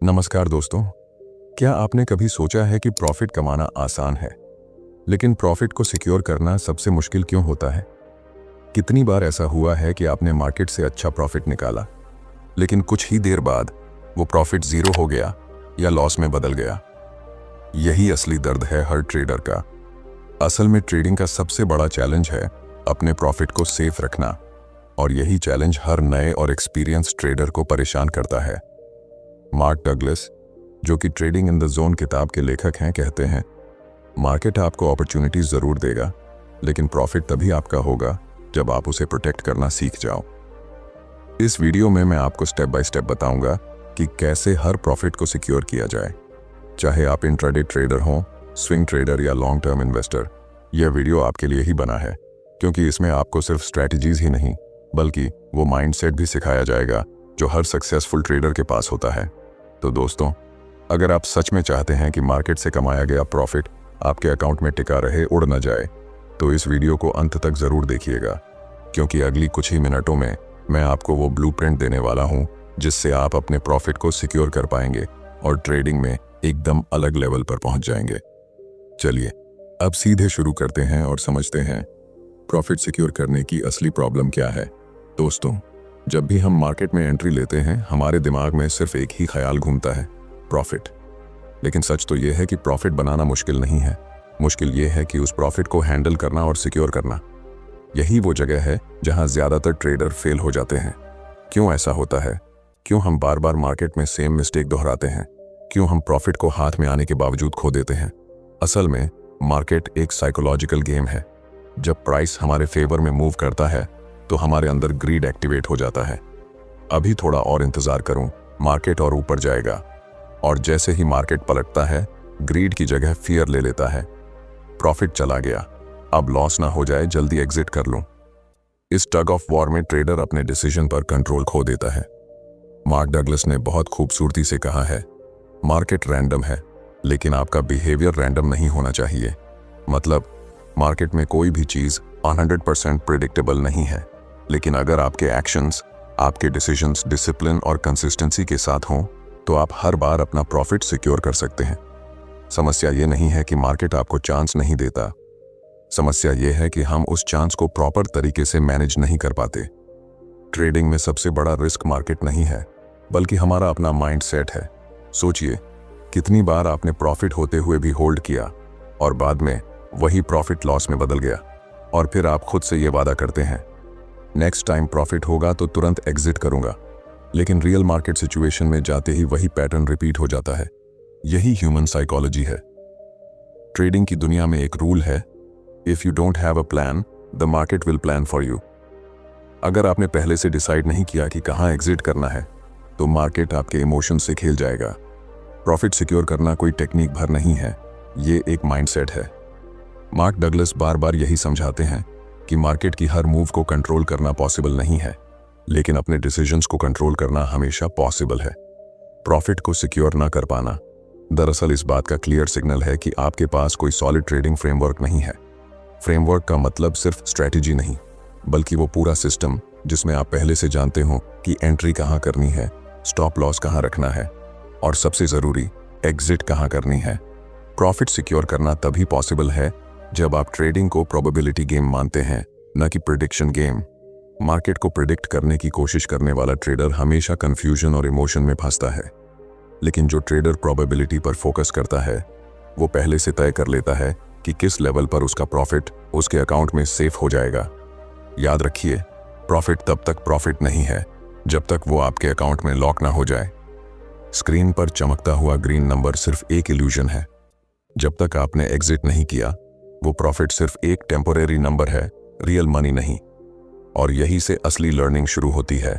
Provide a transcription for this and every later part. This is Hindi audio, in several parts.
नमस्कार दोस्तों। क्या आपने कभी सोचा है कि प्रॉफिट कमाना आसान है, लेकिन प्रॉफिट को सिक्योर करना सबसे मुश्किल क्यों होता है? कितनी बार ऐसा हुआ है कि आपने मार्केट से अच्छा प्रॉफिट निकाला, लेकिन कुछ ही देर बाद वो प्रॉफिट जीरो हो गया या लॉस में बदल गया? यही असली दर्द है हर ट्रेडर का। असल में ट्रेडिंग का सबसे बड़ा चैलेंज है अपने प्रॉफिट को सेफ रखना, और यही चैलेंज हर नए और एक्सपीरियंस ट्रेडर को परेशान करता है। मार्क डगलस, जो कि ट्रेडिंग इन द जोन किताब के लेखक हैं, कहते हैं, मार्केट आपको अपॉर्चुनिटीज जरूर देगा, लेकिन प्रॉफिट तभी आपका होगा जब आप उसे प्रोटेक्ट करना सीख जाओ। इस वीडियो में मैं आपको स्टेप बाय स्टेप बताऊंगा कि कैसे हर प्रॉफिट को सिक्योर किया जाए। चाहे आप इंट्राडे ट्रेडर हों, स्विंग ट्रेडर या लॉन्ग टर्म इन्वेस्टर, यह वीडियो आपके लिए ही बना है, क्योंकि इसमें आपको सिर्फ स्ट्रैटेजीज ही नहीं बल्कि वो माइंडसेट भी सिखाया जाएगा जो हर सक्सेसफुल ट्रेडर के पास होता है। तो दोस्तों, अगर आप सच में चाहते हैं कि मार्केट से कमाया गया प्रॉफिट आपके अकाउंट में टिका रहे, उड़ न जाए, तो इस वीडियो को अंत तक जरूर देखिएगा, क्योंकि अगली कुछ ही मिनटों में मैं आपको वो ब्लूप्रिंट देने वाला हूं जिससे आप अपने प्रॉफिट को सिक्योर कर पाएंगे और ट्रेडिंग में एकदम अलग लेवल पर पहुंच जाएंगे। चलिए अब सीधे शुरू करते हैं और समझते हैं प्रॉफिट सिक्योर करने की असली प्रॉब्लम क्या है। दोस्तों, जब भी हम मार्केट में एंट्री लेते हैं, हमारे दिमाग में सिर्फ एक ही ख्याल घूमता है, प्रॉफिट। लेकिन सच तो यह है कि प्रॉफिट बनाना मुश्किल नहीं है। मुश्किल यह है कि उस प्रॉफिट को हैंडल करना और सिक्योर करना। यही वो जगह है जहां ज्यादातर ट्रेडर फेल हो जाते हैं। क्यों ऐसा होता है? क्यों हम बार बार मार्केट में सेम मिस्टेक दोहराते हैं? क्यों हम प्रॉफिट को हाथ में आने के बावजूद खो देते हैं? असल में मार्केट एक साइकोलॉजिकल गेम है। जब प्राइस हमारे फेवर में मूव करता है तो हमारे अंदर ग्रीड एक्टिवेट हो जाता है। अभी थोड़ा और इंतजार करूं, मार्केट और ऊपर जाएगा। और जैसे ही मार्केट पलटता है, ग्रीड की जगह फियर ले लेता है। प्रॉफिट चला गया, अब लॉस ना हो जाए, जल्दी एग्जिट कर लूं। इस टग ऑफ वॉर में ट्रेडर अपने डिसीजन पर कंट्रोल खो देता है। मार्क डगलस ने बहुत खूबसूरती से कहा है, मार्केट रैंडम है, लेकिन आपका बिहेवियर रैंडम नहीं होना चाहिए। मतलब मार्केट में कोई भी चीज 100% प्रिडिक्टेबल नहीं है, लेकिन अगर आपके एक्शंस, आपके डिसीजंस डिसिप्लिन और कंसिस्टेंसी के साथ हों, तो आप हर बार अपना प्रॉफिट सिक्योर कर सकते हैं। समस्या ये नहीं है कि मार्केट आपको चांस नहीं देता। समस्या ये है कि हम उस चांस को प्रॉपर तरीके से मैनेज नहीं कर पाते। ट्रेडिंग में सबसे बड़ा रिस्क मार्केट नहीं है, बल्कि हमारा अपना माइंड सेट है। सोचिए, कितनी बार आपने प्रॉफिट होते हुए भी होल्ड किया और बाद में वही प्रॉफिट लॉस में बदल गया, और फिर आप खुद से ये वादा करते हैं, नेक्स्ट टाइम प्रॉफिट होगा तो तुरंत एग्जिट करूंगा, लेकिन रियल मार्केट सिचुएशन में जाते ही वही पैटर्न रिपीट हो जाता है। यही ह्यूमन साइकोलॉजी है। ट्रेडिंग की दुनिया में एक रूल है, if you don't have a plan, the market will plan for you. अगर आपने पहले से डिसाइड नहीं किया कि कहां एग्जिट करना है, तो मार्केट आपके इमोशन से खेल जाएगा। प्रॉफिट सिक्योर करना कोई टेक्निक भर नहीं है, ये एक माइंडसेट है। मार्क डगलस बार बार यही समझाते हैं कि मार्केट की हर मूव को कंट्रोल करना पॉसिबल नहीं है, लेकिन अपने डिसीजंस को कंट्रोल करना हमेशा पॉसिबल है। प्रॉफिट को सिक्योर ना कर पाना दरअसल इस बात का क्लियर सिग्नल है कि आपके पास कोई सॉलिड ट्रेडिंग फ्रेमवर्क नहीं है। फ्रेमवर्क का मतलब सिर्फ स्ट्रैटेजी नहीं, बल्कि वो पूरा सिस्टम जिसमें आप पहले से जानते हो कि एंट्री कहां करनी है, स्टॉप लॉस कहां रखना है, और सबसे जरूरी, एग्जिट कहां करनी है। प्रॉफिट सिक्योर करना तभी पॉसिबल है जब आप ट्रेडिंग को प्रोबेबिलिटी गेम मानते हैं, न कि प्रिडिक्शन गेम। मार्केट को प्रिडिक्ट करने की कोशिश करने वाला ट्रेडर हमेशा कंफ्यूजन और इमोशन में फंसता है, लेकिन जो ट्रेडर प्रोबेबिलिटी पर फोकस करता है, वो पहले से तय कर लेता है कि किस लेवल पर उसका प्रॉफिट उसके अकाउंट में सेफ हो जाएगा। याद रखिए, प्रॉफिट तब तक प्रॉफिट नहीं है जब तक वो आपके अकाउंट में लॉक ना हो जाए। स्क्रीन पर चमकता हुआ ग्रीन नंबर सिर्फ एक इल्यूजन है। जब तक आपने एग्जिट नहीं किया, वो प्रॉफिट सिर्फ एक टेम्पोरेरी नंबर है, रियल मनी नहीं। और यही से असली लर्निंग शुरू होती है।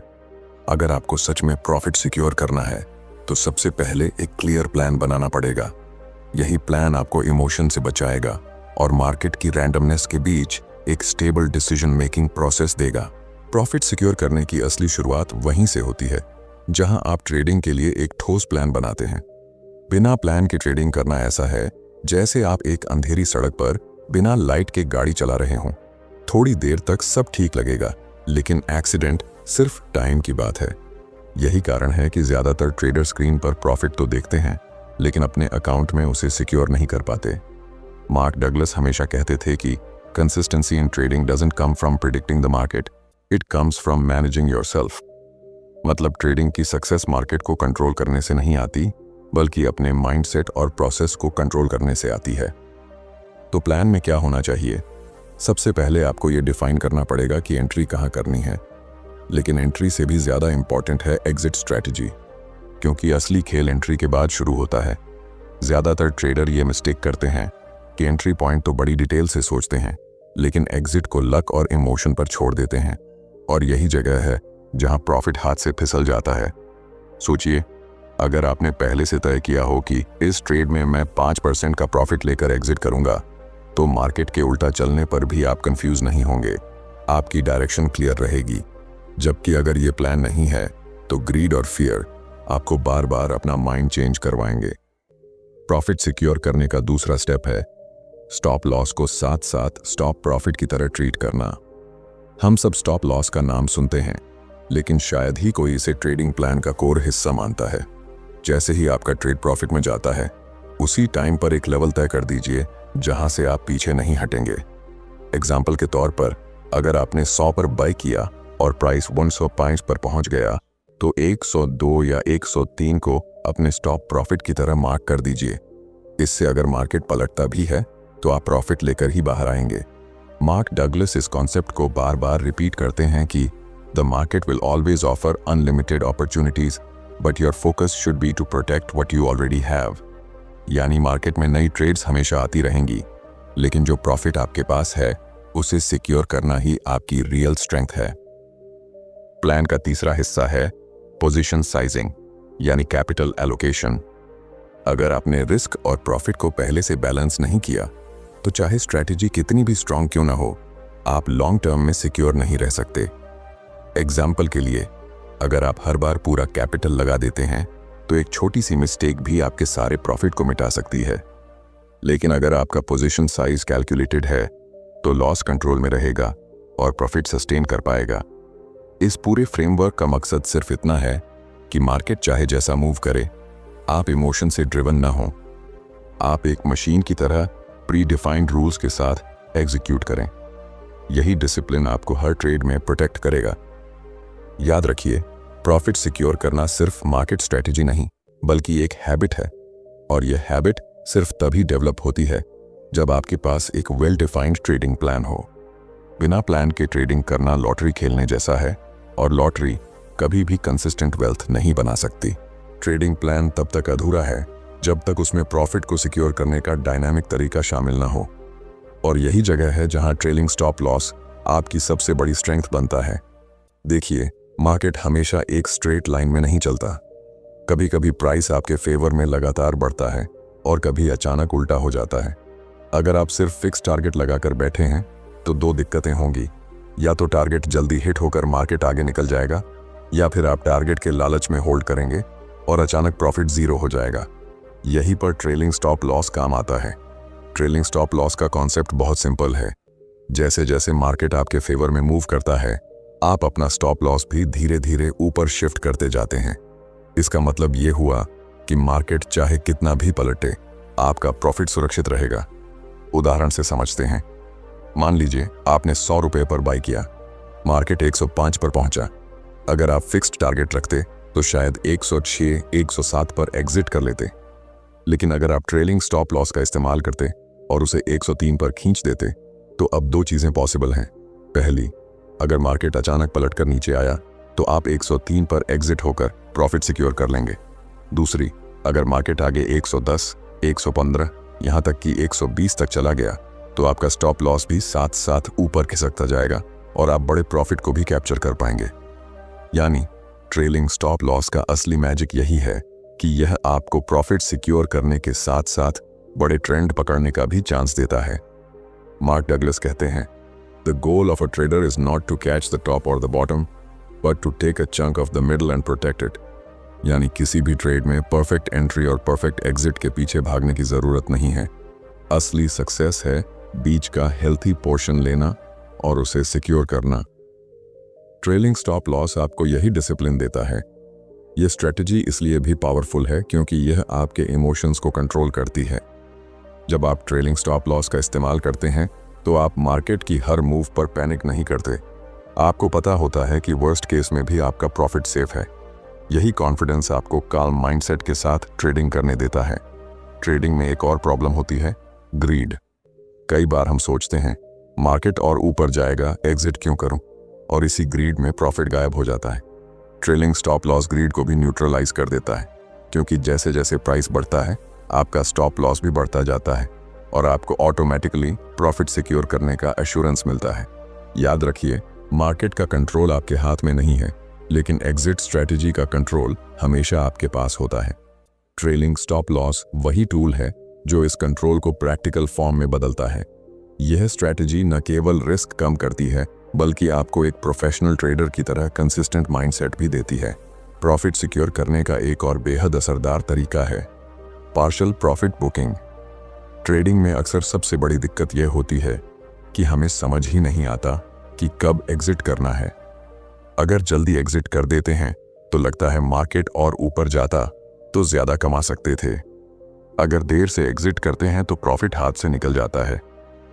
अगर आपको सच में प्रॉफिट सिक्योर करना है, तो सबसे पहले एक क्लियर प्लान बनाना पड़ेगा। यही प्लान आपको इमोशन से बचाएगा और मार्केट की रैंडमनेस के बीच एक स्टेबल डिसीजन मेकिंग प्रोसेस देगा। प्रॉफिट सिक्योर करने की असली शुरुआत वहीं से होती है जहां आप ट्रेडिंग के लिए एक ठोस प्लान बनाते हैं। बिना प्लान के ट्रेडिंग करना ऐसा है जैसे आप एक अंधेरी सड़क पर बिना लाइट के गाड़ी चला रहे हों। थोड़ी देर तक सब ठीक लगेगा, लेकिन एक्सीडेंट सिर्फ टाइम की बात है। यही कारण है कि ज्यादातर ट्रेडर स्क्रीन पर प्रॉफिट तो देखते हैं, लेकिन अपने अकाउंट में उसे सिक्योर नहीं कर पाते। मार्क डगलस हमेशा कहते थे कि consistency in trading doesn't come from predicting the market, it comes from managing yourself. मतलब ट्रेडिंग की सक्सेस मार्केट को कंट्रोल करने से नहीं आती, बल्कि अपने माइंडसेट और प्रोसेस को कंट्रोल करने से आती है। तो प्लान में क्या होना चाहिए? सबसे पहले आपको ये डिफाइन करना पड़ेगा कि एंट्री कहाँ करनी है, लेकिन एंट्री से भी ज़्यादा इंपॉर्टेंट है एग्जिट स्ट्रैटेजी, क्योंकि असली खेल एंट्री के बाद शुरू होता है। ज़्यादातर ट्रेडर ये मिस्टेक करते हैं कि एंट्री पॉइंट तो बड़ी डिटेल से सोचते हैं, लेकिन एग्जिट को लक और इमोशन पर छोड़ देते हैं, और यही जगह है जहां प्रॉफिट हाथ से फिसल जाता है। सोचिए, अगर आपने पहले से तय किया हो कि इस ट्रेड में मैं 5% का प्रॉफिट लेकर एग्जिट करूंगा, तो मार्केट के उल्टा चलने पर भी आप कंफ्यूज नहीं होंगे, आपकी डायरेक्शन क्लियर रहेगी। जबकि अगर ये प्लान नहीं है, तो ग्रीड और फियर आपको बार बार अपना माइंड चेंज करवाएंगे। प्रॉफिट सिक्योर करने का दूसरा स्टेप है स्टॉप लॉस को साथ साथ स्टॉप प्रॉफिट की तरह ट्रीट करना। हम सब स्टॉप लॉस का नाम सुनते हैं, लेकिन शायद ही कोई इसे ट्रेडिंग प्लान का कोर हिस्सा मानता है। जैसे ही आपका ट्रेड प्रॉफिट में जाता है, उसी टाइम पर एक लेवल तय कर दीजिए जहां से आप पीछे नहीं हटेंगे। एग्जाम्पल के तौर पर, अगर आपने 100 पर बाय किया और प्राइस 105 पर पहुंच गया, तो 102 या 103 को अपने स्टॉप प्रॉफिट की तरह मार्क कर दीजिए। इससे अगर मार्केट पलटता भी है, तो आप प्रॉफिट लेकर ही बाहर आएंगे। मार्क डगलस इस कॉन्सेप्ट को बार बार रिपीट करते हैं कि the market will always offer unlimited opportunities, but your focus should be to protect what you already have. यानी मार्केट में नई ट्रेड्स हमेशा आती रहेंगी, लेकिन जो प्रॉफिट आपके पास है, उसे सिक्योर करना ही आपकी रियल स्ट्रेंथ है। प्लान का तीसरा हिस्सा है पोजीशन साइजिंग, यानी कैपिटल एलोकेशन। अगर आपने रिस्क और प्रॉफिट को पहले से बैलेंस नहीं किया, तो चाहे स्ट्रैटेजी कितनी भी स्ट्रांग क्यों ना हो, आप लॉन्ग टर्म में सिक्योर नहीं रह सकते। एग्जाम्पल के लिए, अगर आप हर बार पूरा कैपिटल लगा देते हैं, तो एक छोटी सी मिस्टेक भी आपके सारे प्रॉफिट को मिटा सकती है। लेकिन अगर आपका पोजीशन साइज कैलकुलेटेड है, तो लॉस कंट्रोल में रहेगा और प्रॉफिट सस्टेन कर पाएगा। इस पूरे फ्रेमवर्क का मकसद सिर्फ इतना है कि मार्केट चाहे जैसा मूव करे, आप इमोशन से ड्रिवन ना हो। आप एक मशीन की तरह प्री डिफाइंड रूल्स के साथ एग्जीक्यूट करें। यही डिसिप्लिन आपको हर ट्रेड में प्रोटेक्ट करेगा। याद रखिए, प्रॉफिट सिक्योर करना सिर्फ मार्केट स्ट्रेटेजी नहीं, बल्कि एक हैबिट है, और यह हैबिट सिर्फ तभी डेवलप होती है जब आपके पास एक वेल डिफाइंड ट्रेडिंग प्लान हो। बिना प्लान के ट्रेडिंग करना लॉटरी खेलने जैसा है, और लॉटरी कभी भी कंसिस्टेंट वेल्थ नहीं बना सकती। ट्रेडिंग प्लान तब तक अधूरा है जब तक उसमें प्रॉफिट को सिक्योर करने का डायनामिक तरीका शामिल ना हो, और यही जगह है जहां ट्रेलिंग स्टॉप लॉस आपकी सबसे बड़ी स्ट्रेंथ बनता है। देखिए, मार्केट हमेशा एक स्ट्रेट लाइन में नहीं चलता। कभी कभी प्राइस आपके फेवर में लगातार बढ़ता है, और कभी अचानक उल्टा हो जाता है। अगर आप सिर्फ फिक्स टारगेट लगाकर बैठे हैं, तो दो दिक्कतें होंगी। या तो टारगेट जल्दी हिट होकर मार्केट आगे निकल जाएगा, या फिर आप टारगेट के लालच में होल्ड करेंगे और अचानक प्रॉफिट जीरो हो जाएगा। यहीं पर ट्रेलिंग स्टॉप लॉस काम आता है। ट्रेलिंग स्टॉप लॉस का कॉन्सेप्ट बहुत सिंपल है। जैसे जैसे मार्केट आपके फेवर में मूव करता है, आप अपना स्टॉप लॉस भी धीरे धीरे ऊपर शिफ्ट करते जाते हैं। इसका मतलब ये हुआ कि मार्केट चाहे कितना भी पलटे, आपका प्रॉफिट सुरक्षित रहेगा। उदाहरण से समझते हैं। मान लीजिए आपने 100 रुपये पर बाय किया, मार्केट 105 पर पहुंचा। अगर आप फिक्स्ड टारगेट रखते, तो शायद 106, 107 पर एग्जिट कर लेते। लेकिन अगर आप ट्रेलिंग स्टॉप लॉस का इस्तेमाल करते और उसे 103 पर खींच देते, तो अब दो चीजें पॉसिबल हैं। पहली, अगर मार्केट अचानक पलटकर नीचे आया, तो आप 103 पर एग्जिट होकर प्रॉफिट सिक्योर कर लेंगे। दूसरी, अगर मार्केट आगे 110, 115, यहां तक कि 120 तक चला गया, तो आपका स्टॉप लॉस भी साथ साथ ऊपर खिसकता जाएगा और आप बड़े प्रॉफिट को भी कैप्चर कर पाएंगे। यानी ट्रेलिंग स्टॉप लॉस का असली मैजिक यही है कि यह आपको प्रॉफिट सिक्योर करने के साथ साथ बड़े ट्रेंड पकड़ने का भी चांस देता है। मार्क डगलस कहते हैं, the goal of a trader is not to catch the top और the bottom, but to take a chunk of the middle and protect it. यानी किसी भी ट्रेड में परफेक्ट एंट्री और परफेक्ट एग्जिट के पीछे भागने की जरूरत नहीं है। असली सक्सेस है बीच का हेल्थी पोर्शन लेना और उसे सिक्योर करना। ट्रेलिंग स्टॉप लॉस आपको यही डिसिप्लिन देता है ये स्ट्रेटजी इसलिए भी पावरफुल है क्योंकि यह आपके इमोशंस को कंट्रोल करती है। जब आप ट्रेलिंग स्टॉप लॉस का इस्तेमाल करते हैं तो आप मार्केट की हर मूव पर पैनिक नहीं करते। आपको पता होता है कि वर्स्ट केस में भी आपका प्रॉफिट सेफ है। यही कॉन्फिडेंस आपको काल्म माइंडसेट के साथ ट्रेडिंग करने देता है। ट्रेडिंग में एक और प्रॉब्लम होती है, ग्रीड। कई बार हम सोचते हैं मार्केट और ऊपर जाएगा, एग्जिट क्यों करूं, और इसी ग्रीड में प्रॉफिट गायब हो जाता है। ट्रेलिंग स्टॉप लॉस ग्रीड को भी न्यूट्रलाइज कर देता है, क्योंकि जैसे जैसे प्राइस बढ़ता है आपका स्टॉप लॉस भी बढ़ता जाता है और आपको ऑटोमेटिकली प्रॉफिट सिक्योर करने का एश्योरेंस मिलता है। याद रखिए, मार्केट का कंट्रोल आपके हाथ में नहीं है, लेकिन एग्जिट स्ट्रेटजी का कंट्रोल हमेशा आपके पास होता है। ट्रेलिंग स्टॉप लॉस वही टूल है जो इस कंट्रोल को प्रैक्टिकल फॉर्म में बदलता है। यह स्ट्रेटजी न केवल रिस्क कम करती है बल्कि आपको एक प्रोफेशनल ट्रेडर की तरह कंसिस्टेंट माइंडसेट भी देती है। प्रॉफिट सिक्योर करने का एक और बेहद असरदार तरीका है पार्शियल प्रॉफिट बुकिंग। ट्रेडिंग में अक्सर सबसे बड़ी दिक्कत यह होती है कि हमें समझ ही नहीं आता कि कब एग्जिट करना है। अगर जल्दी एग्जिट कर देते हैं तो लगता है मार्केट और ऊपर जाता तो ज्यादा कमा सकते थे। अगर देर से एग्जिट करते हैं तो प्रॉफिट हाथ से निकल जाता है।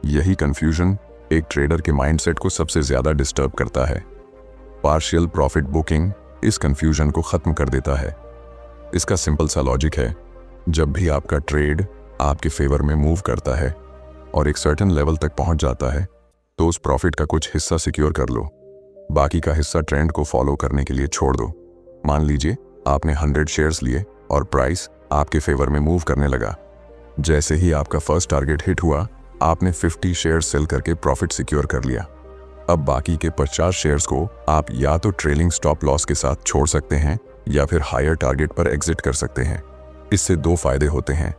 यही कंफ्यूजन एक ट्रेडर के माइंडसेट को सबसे ज्यादा डिस्टर्ब करता है। पार्शियल प्रॉफिट बुकिंग इस कंफ्यूजन को खत्म कर देता है। इसका सिंपल सा लॉजिक है, जब भी आपका ट्रेड आपके फेवर में मूव करता है और एक सर्टेन लेवल तक पहुंच जाता है तो उस प्रॉफिट का कुछ हिस्सा सिक्योर कर लो, बाकी का हिस्सा ट्रेंड को फॉलो करने के लिए छोड़ दो। मान लीजिए आपने 100 शेयर्स लिए और प्राइस आपके फेवर में मूव करने लगा। जैसे ही आपका फर्स्ट टारगेट हिट हुआ आपने 50 शेयर्स सेल करके प्रॉफिट सिक्योर कर लिया। अब बाकी के 50 शेयर्स को आप या तो ट्रेलिंग स्टॉप लॉस के साथ छोड़ सकते हैं या फिर हायर टारगेट पर एग्जिट कर सकते हैं। इससे दो फायदे होते हैं।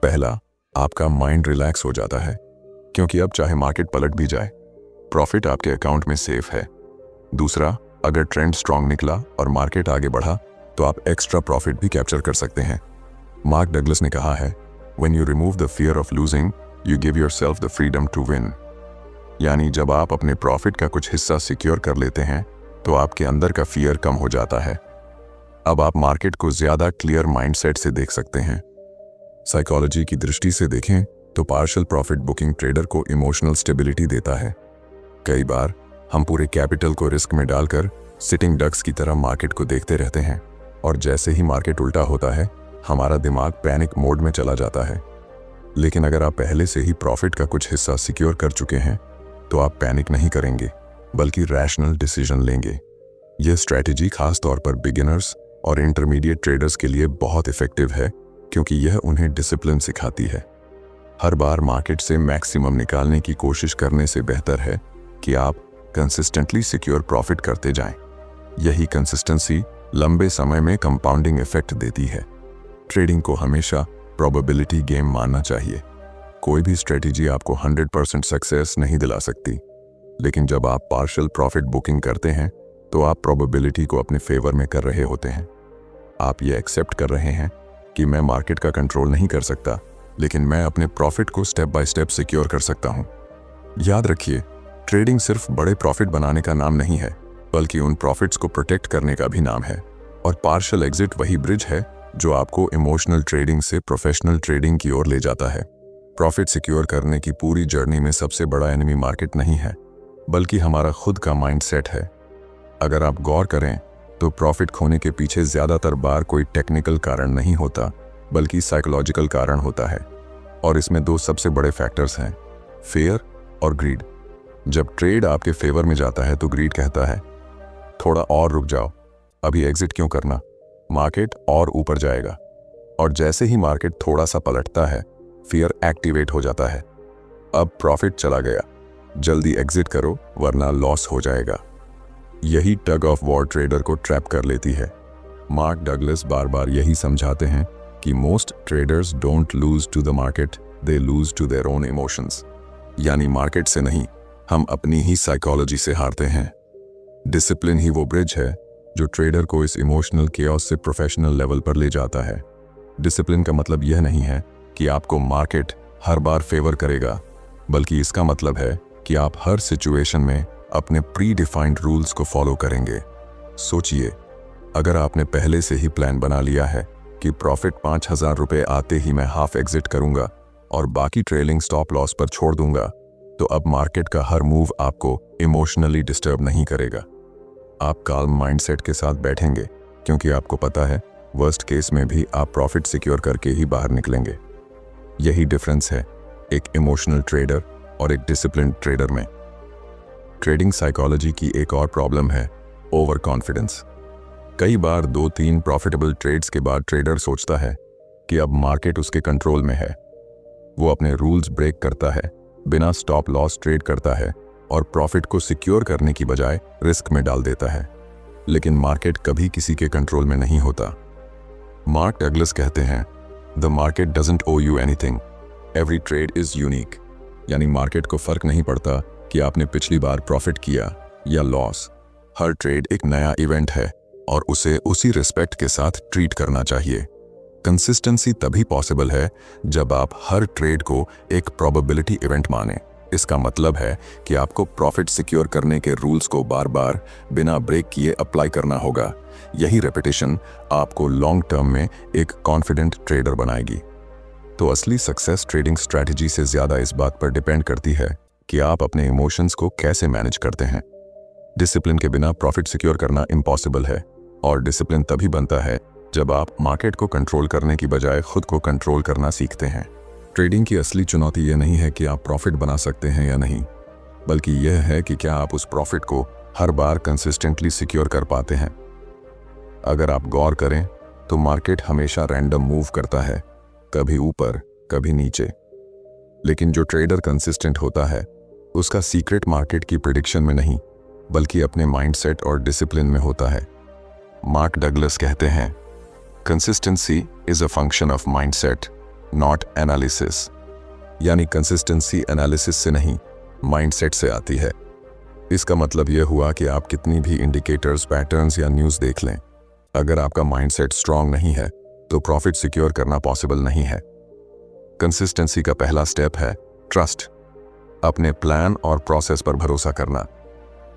पहला, आपका माइंड रिलैक्स हो जाता है क्योंकि अब चाहे मार्केट पलट भी जाए प्रॉफिट आपके अकाउंट में सेफ है। दूसरा, अगर ट्रेंड स्ट्रांग निकला और मार्केट आगे बढ़ा तो आप एक्स्ट्रा प्रॉफिट भी कैप्चर कर सकते हैं। मार्क डगलस ने कहा है, When you remove the fear of losing, you give yourself the freedom to win। यानी जब आप अपने प्रॉफिट का कुछ हिस्सा सिक्योर कर लेते हैं तो आपके अंदर का फियर कम हो जाता है। अब आप मार्केट को ज्यादा क्लियर माइंडसेट से देख सकते हैं। साइकोलॉजी की दृष्टि से देखें तो पार्शियल प्रॉफिट बुकिंग ट्रेडर को इमोशनल स्टेबिलिटी देता है। कई बार हम पूरे कैपिटल को रिस्क में डालकर सिटिंग डक्स की तरह मार्केट को देखते रहते हैं और जैसे ही मार्केट उल्टा होता है हमारा दिमाग पैनिक मोड में चला जाता है। लेकिन अगर आप पहले से ही प्रॉफिट का कुछ हिस्सा सिक्योर कर चुके हैं तो आप पैनिक नहीं करेंगे बल्कि रैशनल डिसीजन लेंगे। यह स्ट्रैटेजी खास तौर पर बिगिनर्स और इंटरमीडिएट ट्रेडर्स के लिए बहुत इफेक्टिव है क्योंकि यह उन्हें डिसिप्लिन सिखाती है। हर बार मार्केट से मैक्सिमम निकालने की कोशिश करने से बेहतर है कि आप कंसिस्टेंटली सिक्योर प्रॉफिट करते जाएं। यही कंसिस्टेंसी लंबे समय में कंपाउंडिंग इफेक्ट देती है। ट्रेडिंग को हमेशा प्रोबेबिलिटी गेम मानना चाहिए। कोई भी स्ट्रेटजी आपको 100% सक्सेस नहीं दिला सकती, लेकिन जब आप पार्शियल प्रॉफिट बुकिंग करते हैं तो आप प्रोबेबिलिटी को अपने फेवर में कर रहे होते हैं। आप ये एक्सेप्ट कर रहे हैं कि मैं मार्केट का कंट्रोल नहीं कर सकता, लेकिन मैं अपने प्रॉफिट को स्टेप बाय स्टेप सिक्योर कर सकता हूं। याद रखिए, ट्रेडिंग सिर्फ बड़े प्रॉफिट बनाने का नाम नहीं है, बल्कि उन प्रॉफिट्स को प्रोटेक्ट करने का भी नाम है। और पार्शियल एग्जिट वही ब्रिज है जो आपको इमोशनल ट्रेडिंग से प्रोफेशनल ट्रेडिंग की ओर ले जाता है। प्रॉफिट सिक्योर करने की पूरी जर्नी में सबसे बड़ा एनिमी मार्केट नहीं है, बल्कि हमारा खुद का माइंडसेट है। अगर आप गौर करें तो प्रॉफिट खोने के पीछे ज्यादातर बार कोई टेक्निकल कारण नहीं होता, बल्कि साइकोलॉजिकल कारण होता है। और इसमें दो सबसे बड़े फैक्टर्स हैं, फेयर और ग्रीड। जब ट्रेड आपके फेवर में जाता है तो ग्रीड कहता है, थोड़ा और रुक जाओ, अभी एग्जिट क्यों करना, मार्केट और ऊपर जाएगा। और जैसे ही मार्केट थोड़ा सा पलटता है फियर एक्टिवेट हो जाता है, अब प्रॉफिट चला गया, जल्दी एग्जिट करो वरना लॉस हो जाएगा। यही टग ऑफ वॉर ट्रेडर को ट्रैप कर लेती है। मार्क डगलस बार बार यही समझाते हैं कि most traders don't lose to the market, they lose to their own emotions. यानी मार्केट से नहीं, हम अपनी ही साइकोलॉजी से हारते हैं। डिसिप्लिन ही वो ब्रिज है जो ट्रेडर को इस इमोशनल केओस से प्रोफेशनल लेवल पर ले जाता है। डिसिप्लिन का मतलब यह नहीं है कि आपको मार्केट हर बार फेवर करेगा, बल्कि इसका मतलब है कि आप हर सिचुएशन में अपने प्री डिफाइंड रूल्स को फॉलो करेंगे। सोचिए, अगर आपने पहले से ही प्लान बना लिया है कि प्रॉफिट 5,000 रुपये आते ही मैं हाफ एग्जिट करूंगा और बाकी ट्रेलिंग स्टॉप लॉस पर छोड़ दूंगा, तो अब मार्केट का हर मूव आपको इमोशनली डिस्टर्ब नहीं करेगा। आप काल्म माइंडसेट के साथ बैठेंगे, क्योंकि आपको पता है वर्स्ट केस में भी आप प्रॉफिट सिक्योर करके ही बाहर निकलेंगे। यही डिफरेंस है एक इमोशनल ट्रेडर और एक डिसिप्लिन्ड ट्रेडर में। ट्रेडिंग साइकोलॉजी की एक और प्रॉब्लम है ओवर कॉन्फिडेंस। कई बार 2-3 प्रॉफिटेबल ट्रेड्स के बाद ट्रेडर सोचता है कि अब मार्केट उसके कंट्रोल में है। वो अपने रूल्स ब्रेक करता है, बिना स्टॉप लॉस ट्रेड करता है और प्रॉफिट को सिक्योर करने की बजाय रिस्क में डाल देता है। लेकिन मार्केट कभी किसी के कंट्रोल में नहीं होता। मार्क डगलस कहते हैं, the market doesn't owe you anything, every trade is unique. यानी मार्केट को फर्क नहीं पड़ता कि आपने पिछली बार प्रॉफिट किया या लॉस। हर ट्रेड एक नया इवेंट है और उसे उसी रिस्पेक्ट के साथ ट्रीट करना चाहिए। कंसिस्टेंसी तभी पॉसिबल है जब आप हर ट्रेड को एक प्रोबेबिलिटी इवेंट माने। इसका मतलब है कि आपको प्रॉफिट सिक्योर करने के रूल्स को बार बार बिना ब्रेक किए अप्लाई करना होगा। यही रेपिटेशन आपको लॉन्ग टर्म में एक कॉन्फिडेंट ट्रेडर बनाएगी। तो असली सक्सेस ट्रेडिंग स्ट्रैटेजी से ज्यादा इस बात पर डिपेंड करती है कि आप अपने इमोशंस को कैसे मैनेज करते हैं। डिसिप्लिन के बिना प्रॉफिट सिक्योर करना इम्पॉसिबल है, और डिसिप्लिन तभी बनता है जब आप मार्केट को कंट्रोल करने की बजाय खुद को कंट्रोल करना सीखते हैं। ट्रेडिंग की असली चुनौती यह नहीं है कि आप प्रॉफिट बना सकते हैं या नहीं, बल्कि यह है कि क्या आप उस प्रॉफिट को हर बार कंसिस्टेंटली सिक्योर कर पाते हैं। अगर आप गौर करें तो मार्केट हमेशा रैंडम मूव करता है, कभी ऊपर कभी नीचे। लेकिन जो ट्रेडर कंसिस्टेंट होता है उसका सीक्रेट मार्केट की प्रिडिक्शन में नहीं, बल्कि अपने माइंडसेट और डिसिप्लिन में होता है। मार्क डगलस कहते हैं, consistency is a function of mindset, not analysis. यानी कंसिस्टेंसी एनालिसिस से नहीं, माइंडसेट से आती है। इसका मतलब यह हुआ कि आप कितनी भी इंडिकेटर्स, पैटर्न्स या न्यूज़ देख लें, अगर आपका माइंडसेट स्ट्रांग नहीं है तो प्रॉफिट सिक्योर करना पॉसिबल नहीं है। कंसिस्टेंसी का पहला स्टेप है ट्रस्ट, अपने प्लान और प्रोसेस पर भरोसा करना।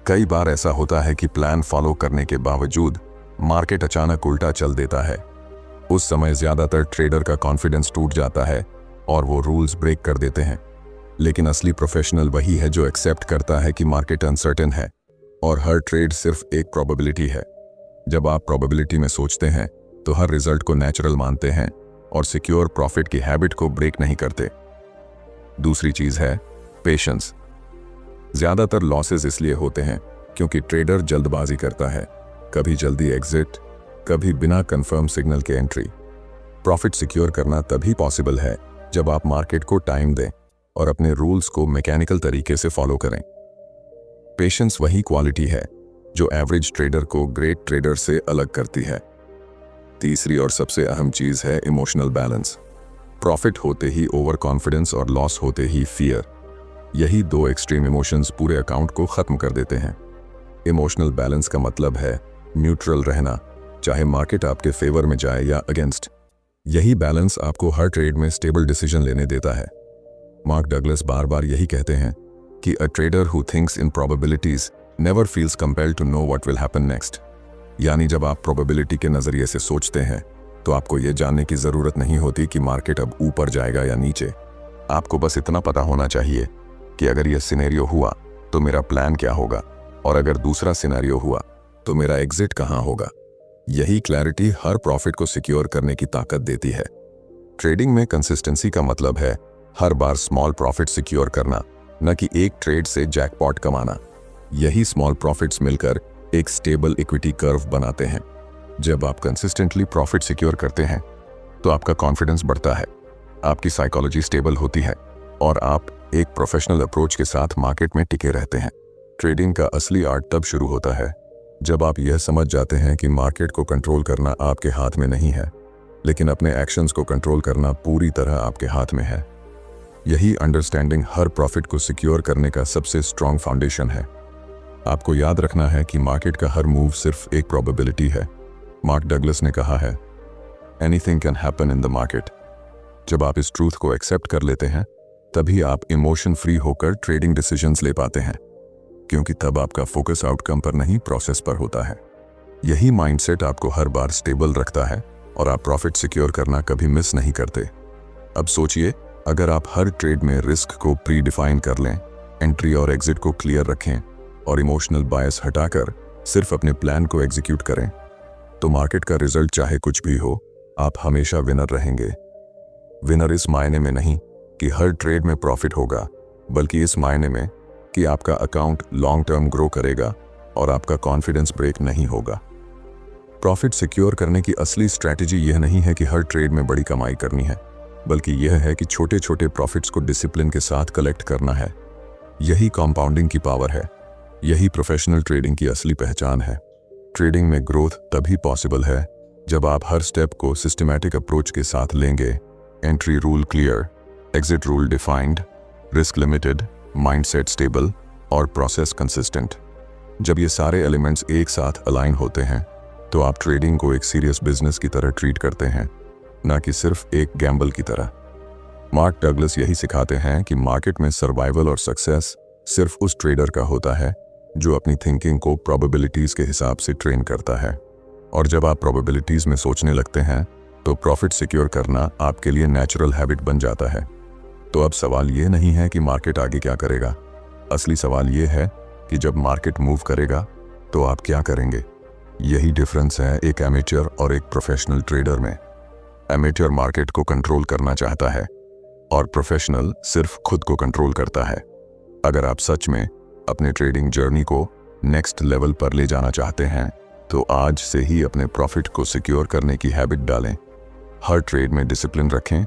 कई बार ऐसा होता है कि प्लान फॉलो करने के बावजूद मार्केट अचानक उल्टा चल देता है। उस समय ज्यादातर ट्रेडर का कॉन्फिडेंस टूट जाता है और वो रूल्स ब्रेक कर देते हैं। लेकिन असली प्रोफेशनल वही है जो एक्सेप्ट करता है कि मार्केट अनसर्टेन है और हर ट्रेड सिर्फ एक प्रोबेबिलिटी है। जब आप प्रोबेबिलिटी में सोचते हैं तो हर रिजल्ट को नेचुरल मानते हैं और सिक्योर प्रॉफिट की हैबिट को ब्रेक नहीं करते। दूसरी चीज है पेशेंस। ज्यादातर लॉसेस इसलिए होते हैं क्योंकि ट्रेडर जल्दबाजी करता है, कभी जल्दी एग्जिट, कभी बिना कंफर्म सिग्नल के एंट्री। प्रॉफिट सिक्योर करना तभी पॉसिबल है जब आप मार्केट को टाइम दें और अपने रूल्स को मैकेनिकल तरीके से फॉलो करें। पेशेंस वही क्वालिटी है जो एवरेज ट्रेडर को ग्रेट ट्रेडर से अलग करती है। तीसरी और सबसे अहम चीज है इमोशनल बैलेंस। प्रॉफिट होते ही ओवर कॉन्फिडेंस और लॉस होते ही फियर। यही दो एक्सट्रीम इमोशंस पूरे अकाउंट को खत्म कर देते हैं। इमोशनल बैलेंस का मतलब है न्यूट्रल रहना, चाहे मार्केट आपके फेवर में जाए या अगेंस्ट। यही बैलेंस आपको हर ट्रेड में स्टेबल डिसीजन लेने देता है। मार्क डगलस बार बार यही कहते हैं कि a trader who thinks in probabilities never feels compelled to know what will happen next. यानी जब आप प्रोबेबिलिटी के नजरिए से सोचते हैं तो आपको यह जानने की जरूरत नहीं होती कि मार्केट अब ऊपर जाएगा या नीचे। आपको बस इतना पता होना चाहिए कि अगर यह सिनेरियो हुआ तो मेरा प्लान क्या होगा, और अगर दूसरा सिनेरियो हुआ तो मेरा एग्जिट कहां होगा। यही क्लैरिटी हर प्रॉफिट को सिक्योर करने की ताकत देती है। ट्रेडिंग में कंसिस्टेंसी का मतलब है हर बार स्मॉल प्रॉफिट सिक्योर करना, न कि एक ट्रेड से जैकपॉट कमाना। यही स्मॉल प्रॉफिट्स मिलकर एक स्टेबल इक्विटी कर्व बनाते हैं। जब आप कंसिस्टेंटली प्रॉफिट सिक्योर करते हैं तो आपका कॉन्फिडेंस बढ़ता है, आपकी साइकोलॉजी स्टेबल होती है और आप एक प्रोफेशनल अप्रोच के साथ मार्केट में टिके रहते हैं। ट्रेडिंग का असली आर्ट तब शुरू होता है जब आप यह समझ जाते हैं कि मार्केट को कंट्रोल करना आपके हाथ में नहीं है, लेकिन अपने एक्शंस को कंट्रोल करना पूरी तरह आपके हाथ में है। यही अंडरस्टैंडिंग हर प्रॉफिट को सिक्योर करने का सबसे स्ट्रॉन्ग फाउंडेशन है। आपको याद रखना है कि मार्केट का हर मूव सिर्फ एक प्रोबेबिलिटी है। मार्क डगलस ने कहा है, anything can happen in the market. जब आप इस ट्रूथ को एक्सेप्ट कर लेते हैं तभी आप इमोशन फ्री होकर ट्रेडिंग डिसीजंस ले पाते हैं, क्योंकि तब आपका फोकस आउटकम पर नहीं प्रोसेस पर होता है। यही माइंडसेट आपको हर बार स्टेबल रखता है और आप प्रॉफिट सिक्योर करना कभी मिस नहीं करते। अब सोचिए, अगर आप हर ट्रेड में रिस्क को प्री डिफाइन कर लें, एंट्री और एग्जिट को क्लियर रखें और इमोशनल बायस हटाकर सिर्फ अपने प्लान को एग्जीक्यूट करें, तो मार्केट का रिजल्ट चाहे कुछ भी हो, आप हमेशा विनर रहेंगे। विनर इस मायने में नहीं कि हर ट्रेड में प्रॉफिट होगा, बल्कि इस मायने में कि आपका अकाउंट लॉन्ग टर्म ग्रो करेगा और आपका कॉन्फिडेंस ब्रेक नहीं होगा। प्रॉफिट सिक्योर करने की असली स्ट्रैटेजी यह नहीं है कि हर ट्रेड में बड़ी कमाई करनी है, बल्कि यह है कि छोटे छोटे प्रॉफिट्स को डिसिप्लिन के साथ कलेक्ट करना है। यही कंपाउंडिंग की पावर है, यही प्रोफेशनल ट्रेडिंग की असली पहचान है। ट्रेडिंग में ग्रोथ तभी पॉसिबल है जब आप हर स्टेप को सिस्टमैटिक अप्रोच के साथ लेंगे। Entry rule clear, exit rule defined, risk limited, mindset stable और प्रोसेस कंसिस्टेंट। जब ये सारे एलिमेंट्स एक साथ अलाइन होते हैं तो आप ट्रेडिंग को एक सीरियस बिजनेस की तरह ट्रीट करते हैं, ना कि सिर्फ एक गैम्बल की तरह। मार्क डगलस यही सिखाते हैं कि मार्केट में सर्वाइवल और सक्सेस सिर्फ उस ट्रेडर का होता है जो अपनी थिंकिंग को प्रोबेबिलिटीज के हिसाब से ट्रेन करता है। और जब आप प्रोबेबिलिटीज में सोचने लगते हैं तो प्रॉफिट सिक्योर करना आपके लिए नेचुरल हैबिट बन जाता है। तो अब सवाल ये नहीं है कि मार्केट आगे क्या करेगा, असली सवाल ये है कि जब मार्केट मूव करेगा तो आप क्या करेंगे। यही डिफरेंस है एक एमेच्योर और एक प्रोफेशनल ट्रेडर में। एमेच्योर मार्केट को कंट्रोल करना चाहता है और प्रोफेशनल सिर्फ खुद को कंट्रोल करता है। अगर आप सच में अपने ट्रेडिंग जर्नी को नेक्स्ट लेवल पर ले जाना चाहते हैं तो आज से ही अपने प्रॉफिट को सिक्योर करने की हैबिट डालें। हर ट्रेड में डिसिप्लिन रखें,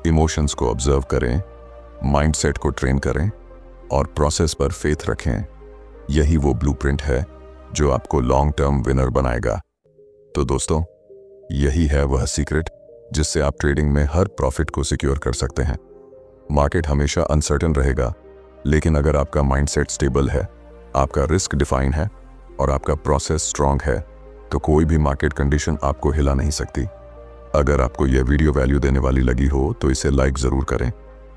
इमोशंस को ऑब्जर्व करें, माइंडसेट को ट्रेन करें और प्रोसेस पर फेथ रखें। यही वो ब्लूप्रिंट है जो आपको लॉन्ग टर्म विनर बनाएगा। तो दोस्तों, यही है वह सीक्रेट जिससे आप ट्रेडिंग में हर प्रॉफिट को सिक्योर कर सकते हैं। मार्केट हमेशा अनसर्टेन रहेगा, लेकिन अगर आपका माइंडसेट स्टेबल है, आपका रिस्क डिफाइन है और आपका प्रोसेस स्ट्रांग है, तो कोई भी मार्केट कंडीशन आपको हिला नहीं सकती। अगर आपको यह वीडियो वैल्यू देने वाली लगी हो तो इसे लाइक ज़रूर करें,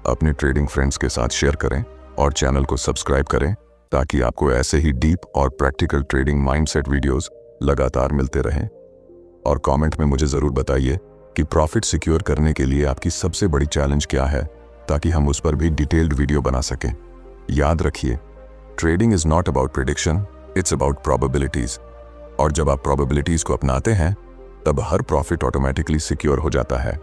अपने ट्रेडिंग फ्रेंड्स के साथ शेयर करें और चैनल को सब्सक्राइब करें ताकि आपको ऐसे ही डीप और प्रैक्टिकल ट्रेडिंग माइंडसेट वीडियोस लगातार मिलते रहें। और कमेंट में मुझे ज़रूर बताइए कि प्रॉफिट सिक्योर करने के लिए आपकी सबसे बड़ी चैलेंज क्या है, ताकि हम उस पर भी डिटेल्ड वीडियो बना सकें। याद रखिए, trading is not about prediction, it's about probabilities. और जब आप प्रोबेबिलिटीज़ को अपनाते हैं तब हर प्रॉफिट ऑटोमेटिकली सिक्योर हो जाता है।